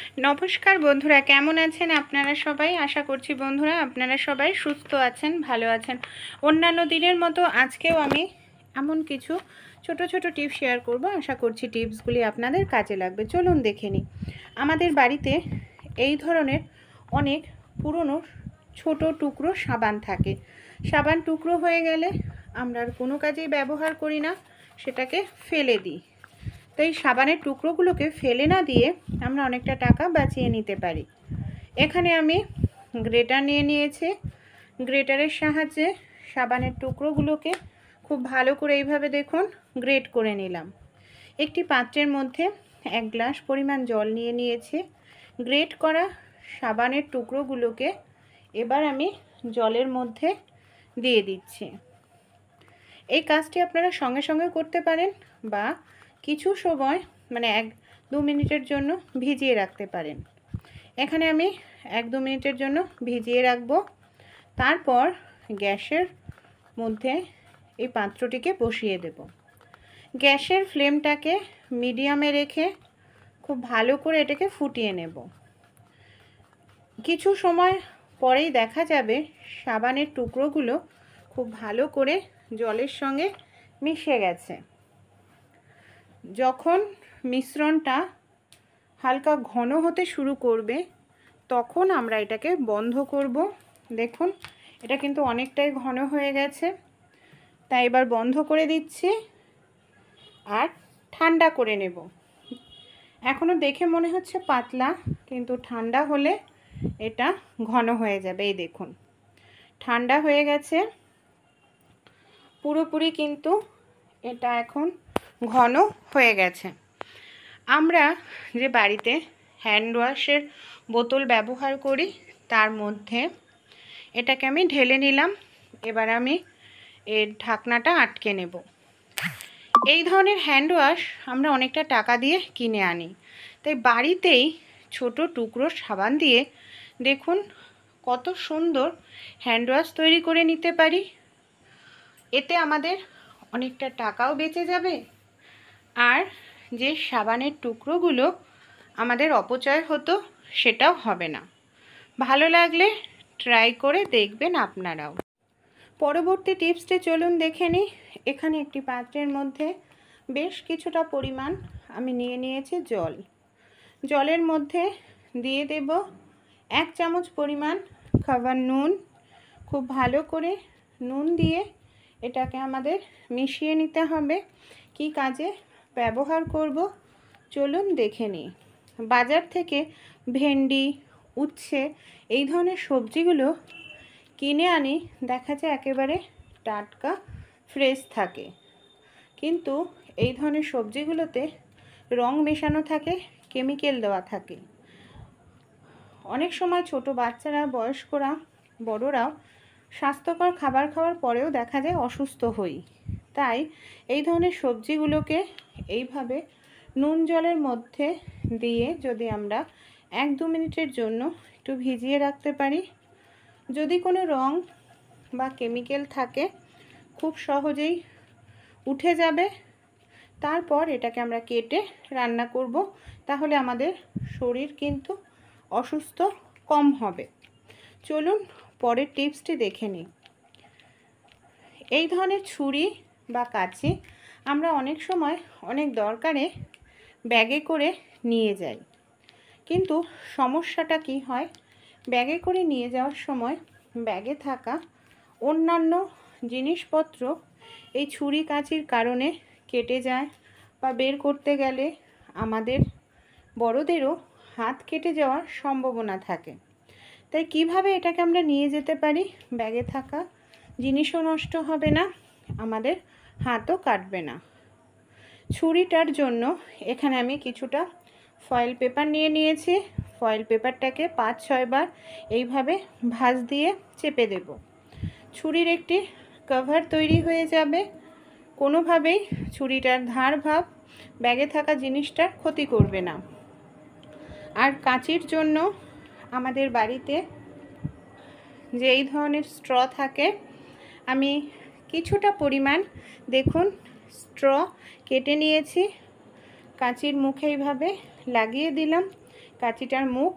নমস্কার বন্ধুরা, কেমন আছেন আপনারা সবাই? আশা করছি বন্ধুরা আপনারা সবাই সুস্থ আছেন, ভালো আছেন। অন্যান্য দিনের মতো আজকেও আমি এমন কিছু ছোট ছোট টিপস শেয়ার করব। আশা করছি টিপসগুলি আপনাদের কাজে লাগবে। চলুন দেখে নিই। আমাদের বাড়িতে এই ধরনের অনেক পুরনো ছোট টুকরো সাবান থাকে। সাবান টুকরো হয়ে গেলে আমরা আর কোনো কাজেই ব্যবহার করি না, সেটাকে ফেলে দিই। তো এই সাবানের টুকরোগুলোকে ফেলে না দিয়ে আমরা অনেকটা টাকা বাঁচিয়ে নিতে পারি। এখানে আমি গ্রেটার নিয়ে নিয়েছি। গ্রেটারের সাহায্যে সাবানের টুকরোগুলোকে খুব ভালো করে এইভাবে দেখুন গ্রেট করে নিলাম। একটি পাত্রের মধ্যে 1 গ্লাস পরিমাণ জল নিয়ে নিয়েছি। গ্রেট করা সাবানের টুকরোগুলোকে এবার আমি জলের মধ্যে দিয়ে দিচ্ছি। এই কাজটি আপনারা সঙ্গে সঙ্গে করতে পারেন বা কিছু সময় মানে 1-2 মিনিটের জন্য ভিজিয়ে রাখতে পারেন। এখানে আমি 1-2 মিনিটের জন্য ভিজিয়ে রাখব। তারপর গ্যাসের মধ্যে এই পাত্রটিকে বসিয়ে দেব। গ্যাসের ফ্লেমটাকে মিডিয়ামে রেখে খুব ভালো করে এটাকে ফুটিয়ে নেব। কিছু সময় পরেই দেখা যাবে সাবানের টুকরোগুলো খুব ভালো করে জলের সঙ্গে মিশে গেছে। যখন মিশ্রণটা হালকা ঘন হতে শুরু করবে তখন আমরা এটাকে বন্ধ করব। দেখুন এটা কিন্তু অনেকটাই ঘন হয়ে গেছে, তাই এবার বন্ধ করে দিচ্ছি আর ঠান্ডা করে নেব। এখনও দেখে মনে হচ্ছে পাতলা, কিন্তু ঠান্ডা হলে এটা ঘন হয়ে যাবে। এই দেখুন ঠান্ডা হয়ে গেছে পুরোপুরি, কিন্তু এটা এখন ঘন হয়ে গেছে। আমরা যে বাড়িতে হ্যান্ড ওয়াশের বোতল ব্যবহার করি তার মধ্যে এটাকে আমি ঢেলে নিলাম। এবার আমি এর ঢাকনাটা আটকে নেব। এই ধরনের হ্যান্ড ওয়াশ আমরা অনেকটা টাকা দিয়ে কিনে আনি, তাই বাড়িতেই ছোট টুকরো সাবান দিয়ে দেখুন কত সুন্দর হ্যান্ড ওয়াশ তৈরি করে নিতে পারি। এতে আমাদের অনেকটা টাকাও বেঁচে যাবে, আর যে সাবানের টুকরোগুলো আমাদের অপচয় হতো সেটাও হবে না। ভালো লাগলে ট্রাই করে দেখবেন আপনারাও। পরবর্তী টিপসটি চলুন দেখে নিই। এখানে একটি পাত্রের মধ্যে বেশ কিছুটা পরিমাণ আমি নিয়ে নিয়েছি জল। জলের মধ্যে দিয়ে দেব 1 চামচ পরিমাণ খাবার নুন। খুব ভালো করে নুন দিয়ে এটাকে আমাদের মিশিয়ে নিতে হবে। কি কাজে ব্যবহার করব চলুন দেখে নিই। বাজার থেকে ভেন্ডি, উচ্ছে এই ধরনের সবজিগুলো কিনে আনি, দেখা যায় একেবারে টাটকা ফ্রেশ থাকে, কিন্তু এই ধরনের সবজিগুলোতে রং মেশানো থাকে, কেমিক্যাল দেওয়া থাকে। অনেক সময় ছোট বাচ্চারা, বয়স্করা, বড়রাও স্বাস্থ্যকর খাবার খাওয়ার পরেও দেখা যায় অসুস্থ হই। তাই এই ধরনের সবজিগুলোকে এইভাবে নুন জলের মধ্যে দিয়ে যদি আমরা 1-2 মিনিটের জন্য একটু ভিজিয়ে রাখতে পারি, যদি কোনো রং বা কেমিক্যাল থাকে খুব সহজেই উঠে যাবে। তারপর এটাকে আমরা কেটে রান্না করব, তাহলে আমাদের শরীর কিন্তু অসুস্থ কম হবে। চলুন পরের টিপসটি দেখে নিই। এই ধরনের ছুরি বা কাঁচি আমরা অনেক সময় অনেক দরকারে ব্যাগে করে নিয়ে যাই, কিন্তু সমস্যাটা কি হয়, ব্যাগে করে নিয়ে যাওয়ার সময় ব্যাগে থাকা অন্যান্য জিনিসপত্র এই ছুরি কাঁচির কারণে কেটে যায়, বা বের করতে গেলে আমাদের বড়দেরও হাত কেটে যাওয়ার সম্ভাবনা থাকে। তাই কিভাবে এটাকে আমরা নিয়ে যেতে পারি, ব্যাগে থাকা জিনিসও নষ্ট হবে না, আমাদের হাতও কাটবে না। ছুরিটার জন্য এখানে আমি কিছুটা ফয়েল পেপার নিয়ে নিয়েছি। ফয়েল পেপারটাকে 5-6 বার এইভাবে ভাঁজ দিয়ে চেপে দেব। ছুরির একটি কভার তৈরি হয়ে যাবে। কোনোভাবেই ছুরিটার ধার ভাব ব্যাগে থাকা জিনিসটার ক্ষতি করবে না। আর কাঁচির জন্য আমাদের বাড়িতে যে এই ধরনের স্ট্র থাকে, আমি কিছুটা পরিমাণ দেখুন স্ট্র কেটে নিয়েছি, কাঁচির মুখে এইভাবে লাগিয়ে দিলাম। কাঁচিটার মুখ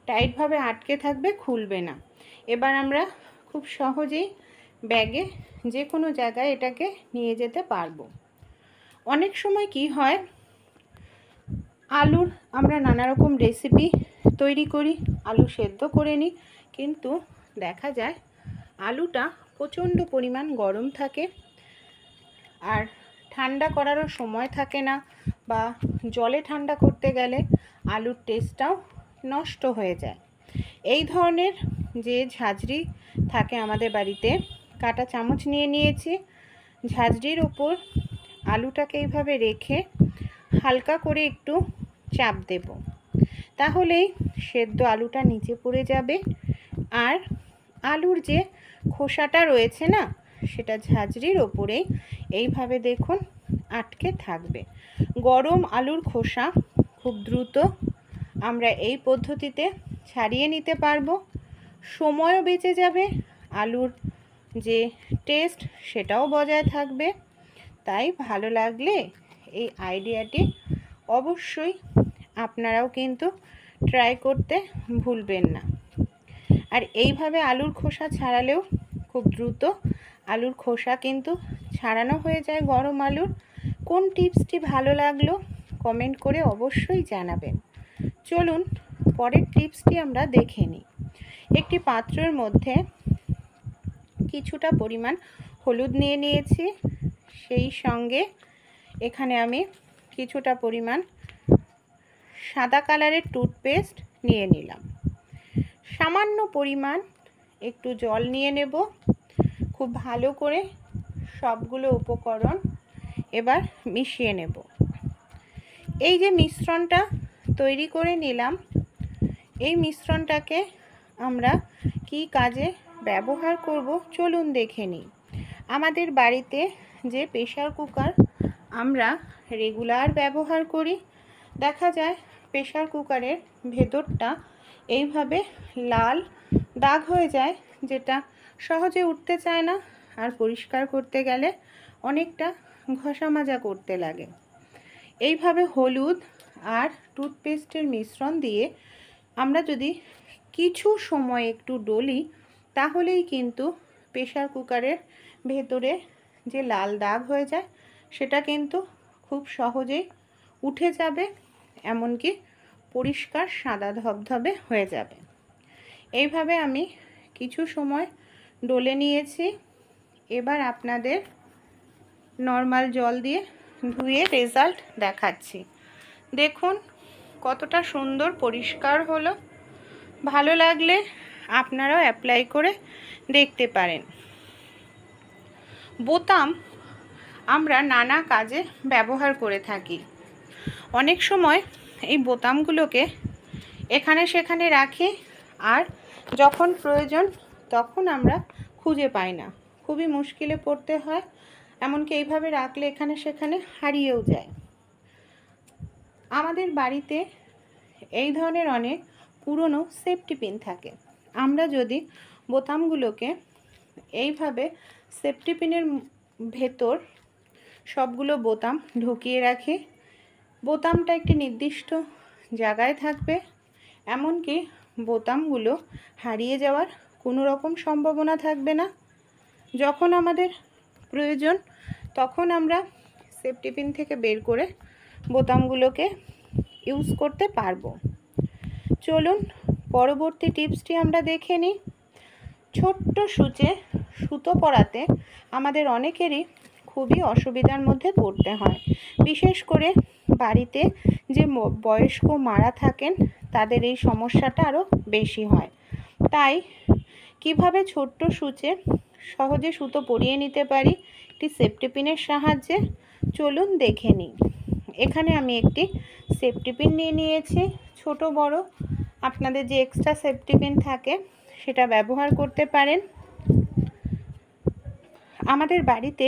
টাইটভাবে আটকে থাকবে, খুলবে না। এবার আমরা খুব সহজেই ব্যাগে যে কোনো জায়গায় এটাকে নিয়ে যেতে পারবো। অনেক সময় কি হয়, আলুর আমরা নানা রকম রেসিপি তৈরি করি, আলু সেদ্ধ করে নিই, কিন্তু দেখা যায় আলুটা প্রচণ্ড পরিমাণ গরম থাকে আর ঠান্ডা করারও সময় থাকে না, বা জলে ঠান্ডা করতে গেলে আলুর টেস্টটাও নষ্ট হয়ে যায়। এই ধরনের যে ঝাঁঝরি থাকে আমাদের বাড়িতে, কাঁটা চামচ নিয়ে নিয়েছি, ঝাঁঝরির ওপর আলুটাকে এইভাবে রেখে হালকা করে একটু চাপ দেব, তাহলেই সেদ্ধ আলুটা নিচে পড়ে যাবে আর আলুর যে খোসাটা রয়েছে না, সেটা ঝাঁঝরির ওপরেই এইভাবে দেখুন আটকে থাকবে। গরম আলুর খোসা খুব দ্রুত আমরা এই পদ্ধতিতে ছাড়িয়ে নিতে পারবো, সময়ও বেঁচে যাবে, আলুর যে টেস্ট সেটাও বজায় থাকবে। তাই ভালো লাগলে এই আইডিয়াটি অবশ্যই আপনারাও কিন্তু ট্রাই করতে ভুলবেন না। আর এইভাবে আলুর খোসা ছাড়ালেও খুব দ্রুত আলুর খোসা কিন্তু ছাড়ানো হয়ে যায় গরম আলুর। কোন টিপসটি ভালো লাগলো কমেন্ট করে অবশ্যই জানাবেন। চলুন পরের টিপসটি আমরা দেখে নিই। একটি পাত্রের মধ্যে কিছুটা পরিমাণ হলুদ নিয়ে নিয়েছি, সেই সঙ্গে এখানে আমি কিছুটা পরিমাণ সাদা কালারের টুথপেস্ট নিয়ে নিলাম, সামান্য পরিমাণ একটু জল নিয়ে নেব। খুব ভালো করে সবগুলো উপকরণ এবার মিশিয়ে নেব। এই যে মিশ্রণটা তৈরি করে নিলাম, এই মিশ্রণটাকে আমরা কি কাজে ব্যবহার করব চলুন দেখে নিই। আমাদের বাড়িতে যে প্রেসার কুকার আমরা রেগুলার ব্যবহার করি, দেখা যায় প্রেসার কুকারের ভেতরটা এইভাবে লাল দাগ হয়ে যায়, যেটা সহজে উঠতে চায় না, আর পরিষ্কার করতে গেলে অনেকটা ঘষা মাজা করতে লাগে। এইভাবে হলুদ আর টুথপেস্টের মিশ্রণ দিয়ে আমরা যদি কিছু সময় একটু ডলি, তাহলেই কিন্তু প্রেসার কুকারের ভেতরে যে লাল দাগ হয়ে যায় সেটা কিন্তু খুব সহজেই উঠে যাবে, এমনকি পরিষ্কার সাদা ধবধবে হয়ে যাবে। এইভাবে আমি কিছু সময় ডলে নিয়েছি। এবার আপনাদের নর্মাল জল দিয়ে ধুয়ে রেজাল্ট দেখাচ্ছি। দেখুন কতটা সুন্দর পরিষ্কার হলো। ভালো লাগলে আপনারাও অ্যাপ্লাই করে দেখতে পারেন। বোতাম আমরা নানা কাজে ব্যবহার করে থাকি। অনেক সময় এই বোতামগুলোকে এখানে সেখানে রাখি, আর যখন প্রয়োজন তখন আমরা খুঁজে পাই না, খুবই মুশকিলে পড়তে হয়, এমনকি এইভাবে রাখলে এখানে সেখানে হারিয়েও যায়। আমাদের বাড়িতে এই ধরনের অনেক পুরনো সেফটি পিন থাকে। আমরা যদি বোতামগুলোকে এইভাবে সেফটি পিনের ভেতর সবগুলো বোতাম ঢুকিয়ে রাখি, বোতামটা একটি নির্দিষ্ট জায়গায় থাকবে, এমনকি বোতামগুলো হারিয়ে যাওয়ার কোনো রকম সম্ভাবনা থাকবে না। যখন আমাদের প্রয়োজন তখন আমরা সেফটি পিন থেকে বের করে বোতামগুলোকে ইউজ করতে পারবো। চলুন পরবর্তী টিপসটি আমরা দেখে নিই। ছোট্ট সূচে সুতো পরাতে আমাদের অনেকেরই খুবই অসুবিধার মধ্যে পড়তে হয়, বিশেষ করে বাড়িতে যে বয়স্ক মারা থাকেন তাদের এই সমস্যাটা আরও বেশি হয়। তাই কিভাবে ছোট্ট সূচে সহজে সুতো পরিয়ে নিতে পারি একটি সেফটি পিনের সাহায্যে, চলুন দেখে নিই। এখানে আমি একটি সেফটি পিন নিয়ে নিয়েছি, ছোট বড় আপনাদের যে এক্সট্রা সেফটি পিন থাকে সেটা ব্যবহার করতে পারেন। আমাদের বাড়িতে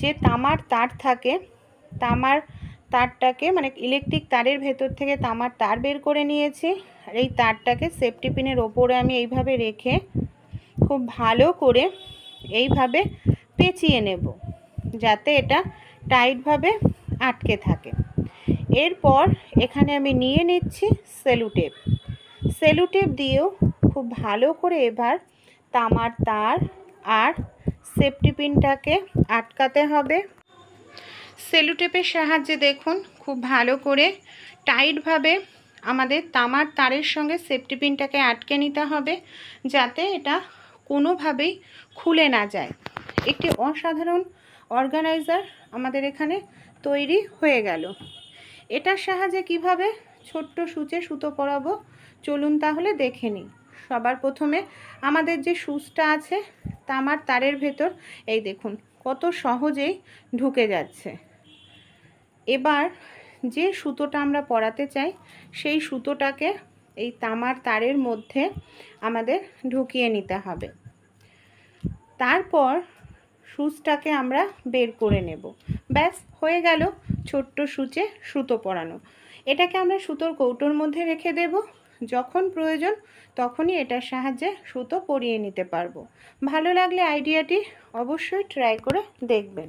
যে তামার তার থাকে, তামার তারটাকে মানে ইলেকট্রিক তারের ভেতর থেকে তামার তার বের করে নিয়েছি, আর এই তারটাকে সেফটি পিনের ওপরে আমি এইভাবে রেখে খুব ভালো করে এইভাবে পেঁচিয়ে নেব, যাতে এটা টাইটভাবে আটকে থাকে। এরপর এখানে আমি নিয়ে নিচ্ছি সেলুটেপ। সেলুটেপ দিয়েও খুব ভালো করে এবার তামার তার আর সেফটি পিনটাকে আটকাতে হবে। সেলুটেপের সাহায্যে দেখুন খুব ভালো করে টাইটভাবে আমাদের তামার তারের সঙ্গে সেফটি পিনটাকে আটকে নিতে হবে, যাতে এটা কোনোভাবেই খুলে না যায়। একটি অসাধারণ অর্গানাইজার আমাদের এখানে তৈরি হয়ে গেল। এটার সাহায্যে কিভাবে ছোট্ট সূচে সুতো পরাবো চলুন তাহলে দেখে নিই। সবার প্রথমে আমাদের যে সুচটা আছে তামার তারের ভেতর, এই দেখুন কত সহজেই ঢুকে যাচ্ছে। এবার যে সুতোটা আমরা পরাতে চাই সেই সুতোটাকে এই তামার তারের মধ্যে আমাদের ঢুকিয়ে নিতে হবে। তারপর সুচটাকে আমরা বের করে নেব। ব্যাস হয়ে গেল ছোট্ট সূচে সুতো পরানো। এটাকে আমরা সুতোর কৌটোর মধ্যে রেখে দেব। যখন প্রয়োজন তখনই এটার সাহায্যে সুতো পরিয়ে নিতে পারবো। ভালো লাগলে আইডিয়াটি অবশ্যই ট্রাই করে দেখবেন।